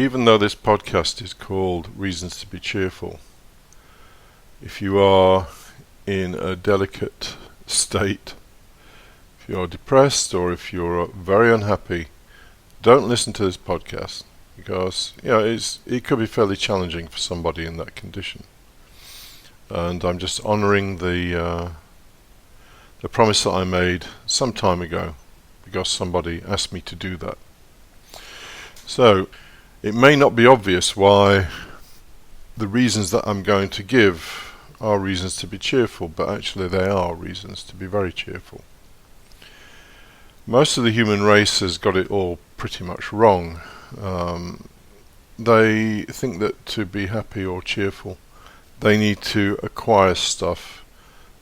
even though this podcast is called Reasons to Be Cheerful, if you are in a delicate state, if you're depressed or if you're very unhappy, don't listen to this podcast because it could be fairly challenging for somebody in that condition. And I'm just honouring the promise that I made some time ago because somebody asked me to do that. So it may not be obvious why the reasons that I'm going to give are reasons to be cheerful, but actually they are reasons to be very cheerful. Most of the human race has got it all pretty much wrong. They think that to be happy or cheerful, they need to acquire stuff.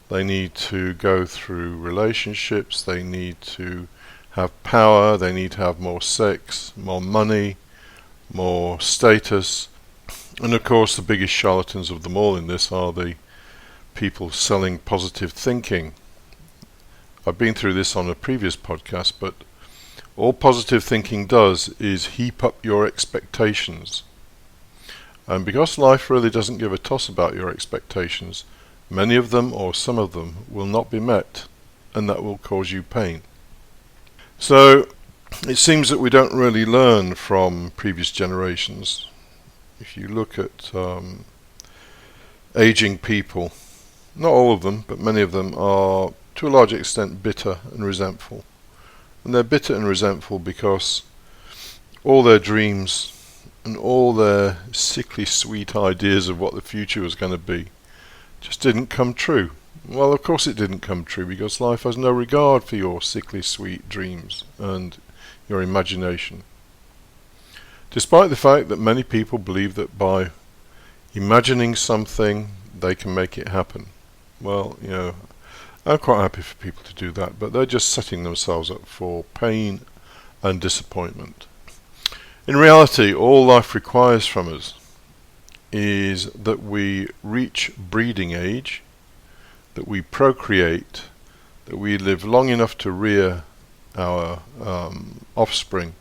They need to go through relationships. They need to have power. They need to have more sex, more money, more status. And of course the biggest charlatans of them all in this are the people selling positive thinking. I've been through this on a previous podcast, but all positive thinking does is heap up your expectations. And because life really doesn't give a toss about your expectations, many of them or some of them will not be met, and that will cause you pain. So it seems that we don't really learn from previous generations. If you look at aging people, not all of them, but many of them are to a large extent bitter and resentful. And they're bitter and resentful because all their dreams and all their sickly sweet ideas of what the future was going to be just didn't come true. Well, of course it didn't come true because life has no regard for your sickly sweet dreams and your imagination. Despite the fact that many people believe that by imagining something they can make it happen. Well, I'm quite happy for people to do that, but they're just setting themselves up for pain and disappointment. In reality, all life requires from us is that we reach breeding age, that we procreate, that we live long enough to rear our offspring,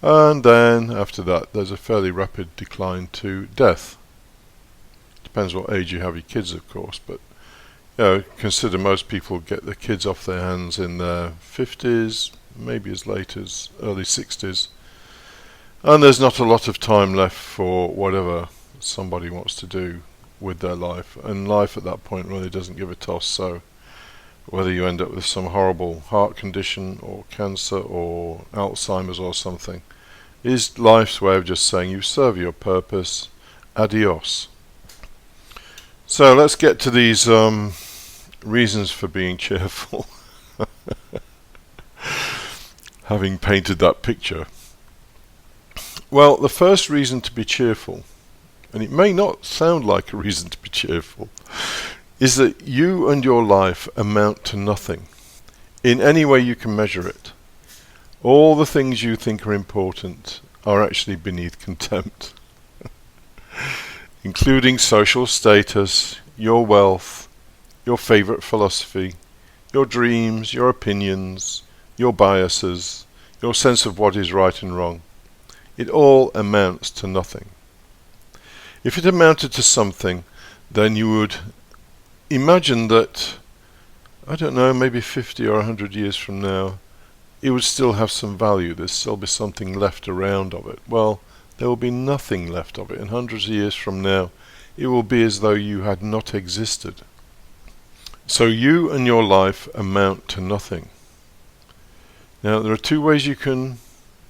and then after that there's a fairly rapid decline to death. Depends what age you have your kids, of course, but consider most people get their kids off their hands in their 50s, maybe as late as early 60s, and there's not a lot of time left for whatever somebody wants to do with their life, and life at that point really doesn't give a toss. So whether you end up with some horrible heart condition or cancer or Alzheimer's or something is life's way of just saying you serve your purpose, adios. So let's get to these reasons for being cheerful. Having painted that picture. Well, the first reason to be cheerful, and it may not sound like a reason to be cheerful, is that you and your life amount to nothing, in any way you can measure it. All the things you think are important are actually beneath contempt, including social status, your wealth, your favorite philosophy, your dreams, your opinions, your biases, your sense of what is right and wrong. It all amounts to nothing. If it amounted to something, then you would imagine that, I don't know, maybe 50 or 100 years from now, it would still have some value. There'd still be something left around of it. Well, there will be nothing left of it. And hundreds of years from now, it will be as though you had not existed. So you and your life amount to nothing. Now, there are two ways you can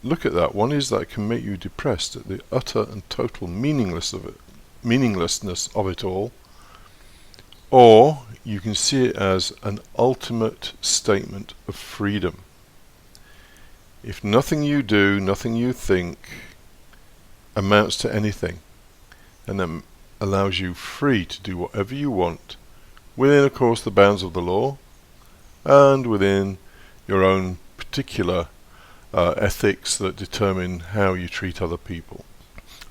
look at that. One is that it can make you depressed at the utter and total meaninglessness of it all. Or you can see it as an ultimate statement of freedom. If nothing you do, nothing you think amounts to anything, and that allows you free to do whatever you want, within, of course, the bounds of the law, and within your own particular ethics that determine how you treat other people.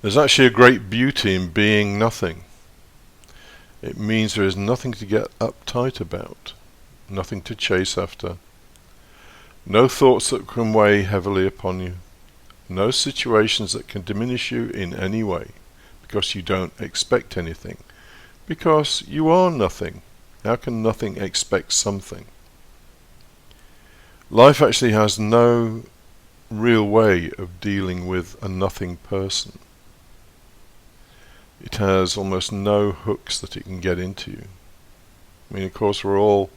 There's actually a great beauty in being nothing. It means there is nothing to get uptight about, nothing to chase after, no thoughts that can weigh heavily upon you, No situations that can diminish you in any way, because you don't expect anything. Because you are nothing. How can nothing expect something? Life actually has no real way of dealing with a nothing person. It has almost no hooks that it can get into you. I mean, of course, we're all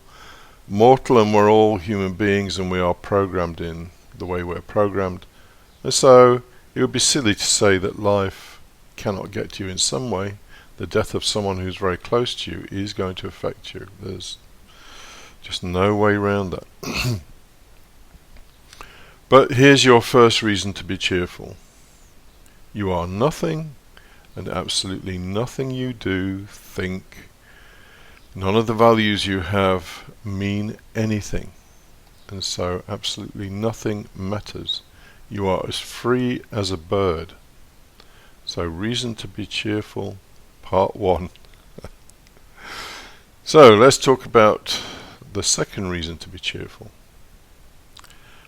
mortal and we're all human beings and we are programmed in the way we're programmed. And so it would be silly to say that life cannot get to you in some way. The death of someone who's very close to you is going to affect you. There's just no way around that. But here's your first reason to be cheerful. You are nothing, and absolutely nothing you do, think, none of the values you have mean anything. And so absolutely nothing matters. You are as free as a bird. So reason to be cheerful, part 1. So let's talk about the second reason to be cheerful.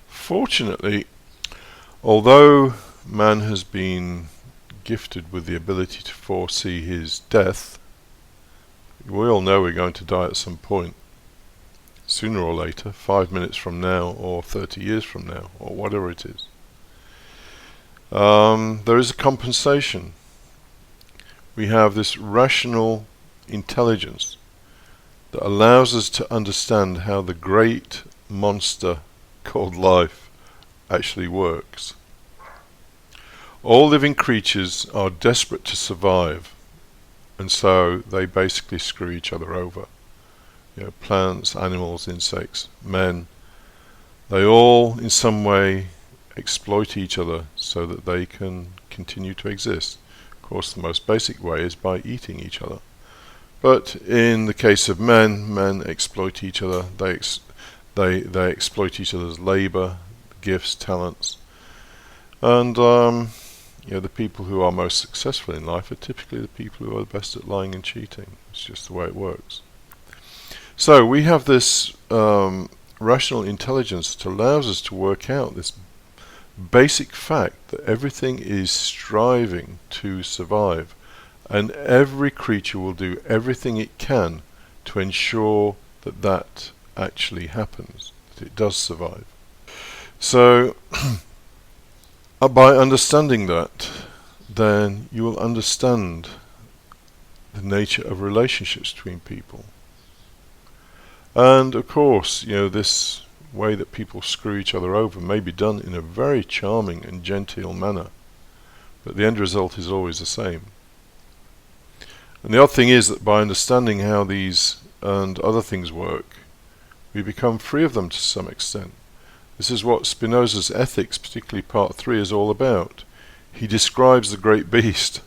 Fortunately, although man has been gifted with the ability to foresee his death, we all know we're going to die at some point, sooner or later, 5 minutes from now or 30 years from now, or whatever it is. There is a compensation. We have this rational intelligence that allows us to understand how the great monster called life actually works. All living creatures are desperate to survive, and so they basically screw each other over. Plants, animals, insects, men, they all in some way exploit each other so that they can continue to exist. Of course, the most basic way is by eating each other. But in the case of men exploit each other. They exploit each other's labor, gifts, talents. And the people who are most successful in life are typically the people who are the best at lying and cheating. It's just the way it works. So we have this rational intelligence that allows us to work out this basic fact that everything is striving to survive, and every creature will do everything it can to ensure that that actually happens, that it does survive. So by understanding that, then you will understand the nature of relationships between people. And of course, this way that people screw each other over may be done in a very charming and genteel manner, but the end result is always the same. And the odd thing is that by understanding how these and other things work, we become free of them to some extent. This is what Spinoza's Ethics, particularly part 3, is all about. He describes the great beast,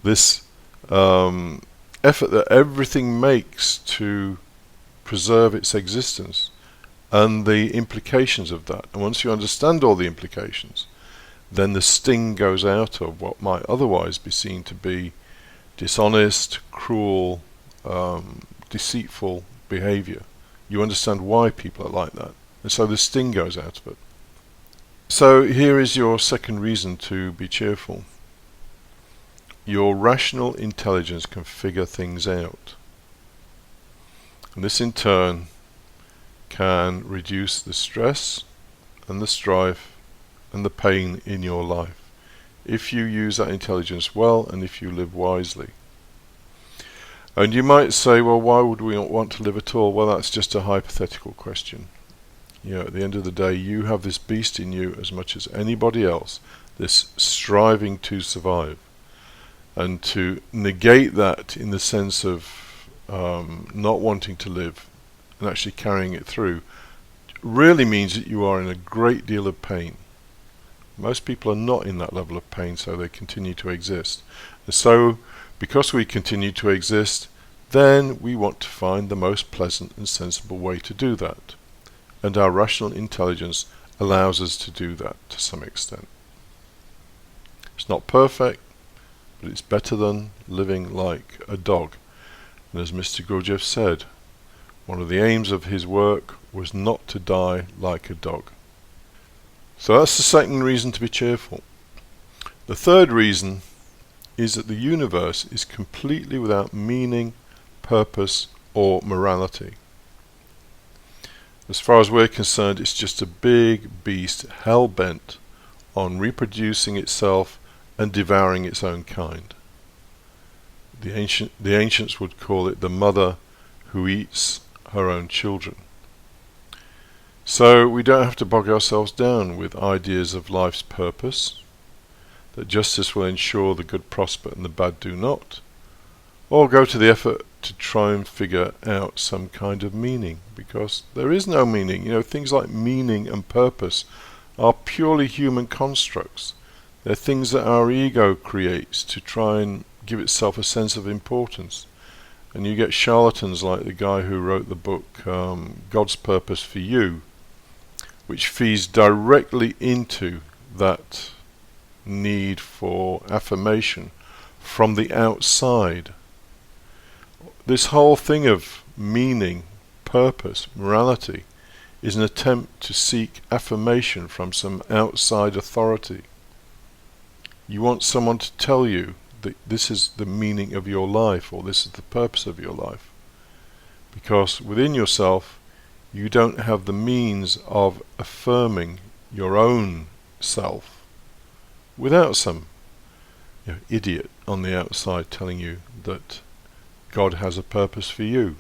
this effort that everything makes to preserve its existence, and the implications of that. And once you understand all the implications, then the sting goes out of what might otherwise be seen to be dishonest, cruel, deceitful behavior. You understand why people are like that, and so the sting goes out of it. So here is your second reason to be cheerful. Your rational intelligence can figure things out, and this in turn can reduce the stress and the strife and the pain in your life if you use that intelligence well and if you live wisely. And you might say, well, why would we not want to live at all? Well, that's just a hypothetical question. At the end of the day, you have this beast in you as much as anybody else, this striving to survive. And to negate that in the sense of not wanting to live and actually carrying it through really means that you are in a great deal of pain. Most people are not in that level of pain, so they continue to exist. And so, because we continue to exist, then we want to find the most pleasant and sensible way to do that. And our rational intelligence allows us to do that to some extent. It's not perfect, but it's better than living like a dog. And as Mr. Gurdjieff said, one of the aims of his work was not to die like a dog. So that's the second reason to be cheerful. The third reason is that the universe is completely without meaning, purpose, or morality. As far as we're concerned, it's just a big beast hell-bent on reproducing itself and devouring its own kind. The ancients would call it the mother who eats her own children. So we don't have to bog ourselves down with ideas of life's purpose, that justice will ensure the good prosper and the bad do not, or go to the effort to try and figure out some kind of meaning, because there is no meaning. Things like meaning and purpose are purely human constructs. They're things that our ego creates to try and give itself a sense of importance. And you get charlatans like the guy who wrote the book God's Purpose for You, which feeds directly into that need for affirmation from the outside. This whole thing of meaning, purpose, morality is an attempt to seek affirmation from some outside authority. You want someone to tell you that this is the meaning of your life, or this is the purpose of your life. Because within yourself, you don't have the means of affirming your own self without some idiot on the outside telling you that God has a purpose for you.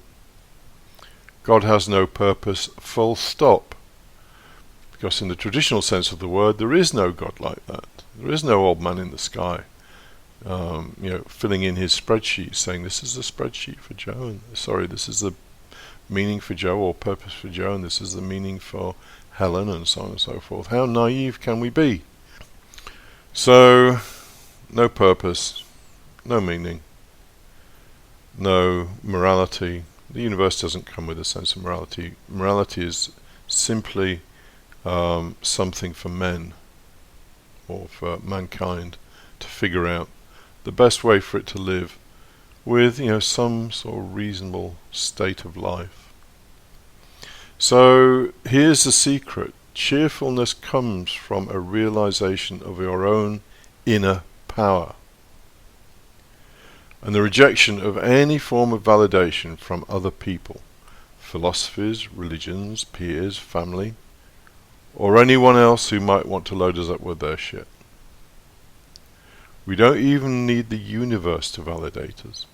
God has no purpose, full stop. Because in the traditional sense of the word, there is no God like that. There is no old man in the sky, filling in his spreadsheet, saying this is the spreadsheet for Joe, and this is the meaning for Joe, or purpose for Joe, and this is the meaning for Helen, and so on and so forth. How naive can we be? So, no purpose, no meaning, no morality. The universe doesn't come with a sense of morality. Morality is simply something for men, or for mankind, to figure out the best way for it to live with some sort of reasonable state of life. So here's the secret. Cheerfulness comes from a realization of your own inner power, and the rejection of any form of validation from other people, philosophies, religions, peers, family, or anyone else who might want to load us up with their shit. We don't even need the universe to validate us,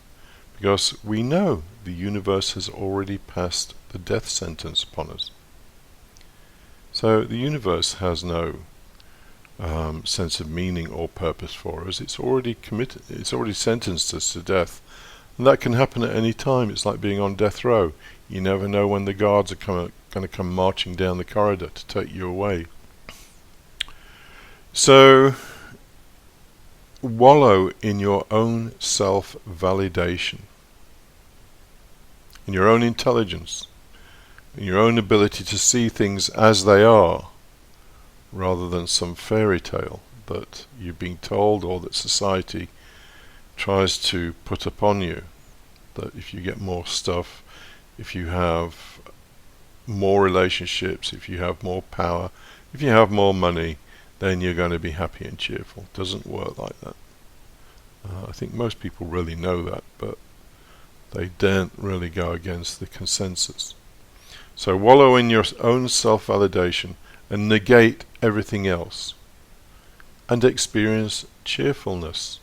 because we know the universe has already passed the death sentence upon us. So the universe has no sense of meaning or purpose for us. It's already committed. It's already sentenced us to death, and that can happen at any time. It's like being on death row. You never know when the guards are going to come marching down the corridor to take you away. So wallow in your own self-validation, in your own intelligence, in your own ability to see things as they are, rather than some fairy tale that you've been told, or that society tries to put upon you, that if you get more stuff, if you have more relationships, if you have more power, if you have more money, then you're going to be happy and cheerful. It doesn't work like that. I think most people really know that, but they daren't really go against the consensus. So wallow in your own self-validation and negate everything else, and experience cheerfulness.